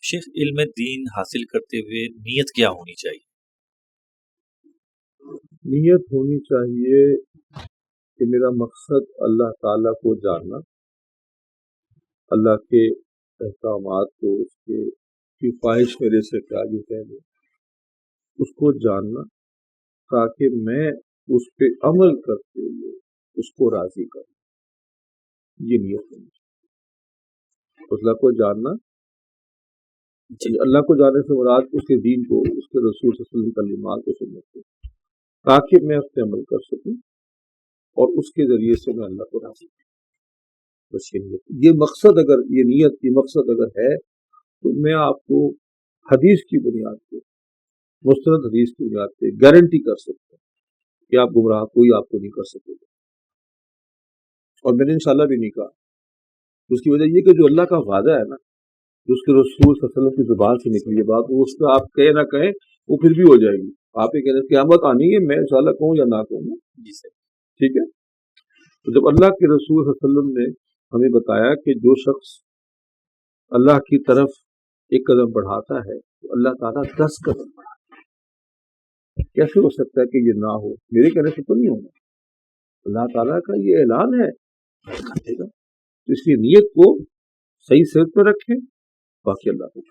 شیخ، علم دین حاصل کرتے ہوئے نیت کیا ہونی چاہیے؟ نیت ہونی چاہیے کہ میرا مقصد اللہ تعالیٰ کو جاننا، اللہ کے احکامات کو، اس کی خواہش میرے سے کیا جو ہے اس کو جاننا، تاکہ میں اس پہ عمل کرتے ہوئے اس کو راضی کروں۔ یہ نیت ہونی چاہیے، اللہ کو جاننا، اللہ کو جاننے سے مراد اس کے دین کو، اس کے رسول صلی اللہ علیہ وسلم کی تعلیمات کو سنت کو، تاکہ میں اس پہ عمل کر سکوں اور اس کے ذریعے سے میں اللہ کو راضی کروں۔ بس یہ نیت، یہ مقصد، اگر یہ نیت، یہ مقصد اگر ہے تو میں آپ کو حدیث کی بنیاد پہ، مستند حدیث کی بنیاد پہ گارنٹی کر سکتا ہوں کہ آپ گمراہ کوئی آپ کو نہیں کر سکے گا، اور میں نے انشاءاللہ بھی نہیں کہا۔ اس کی وجہ یہ کہ جو اللہ کا وعدہ ہے نا، جو اس کے رسول صلی اللہ علیہ وسلم کی زبان سے نکلی ہے بات، وہ اس کا آپ کہیں نہ کہیں وہ پھر بھی ہو جائے گی۔ آپ یہ کہہ رہے ہیں قیامت آنی ہے، میں انشاءاللہ کہوں یا نہ کہوں، ٹھیک ہے۔ تو جب اللہ کے رسول صلی اللہ علیہ وسلم نے ہمیں بتایا کہ جو شخص اللہ کی طرف ایک قدم بڑھاتا ہے تو اللہ تعالیٰ 10 قدم بڑھاتا ہے، کیسے ہو سکتا ہے کہ یہ نہ ہو؟ میرے کہنے سے تو نہیں ہوگا، اللہ تعالیٰ کا یہ اعلان ہے، تو اس لیے نیت کو صحیح صحت پہ رکھیں، باقی اللہ کو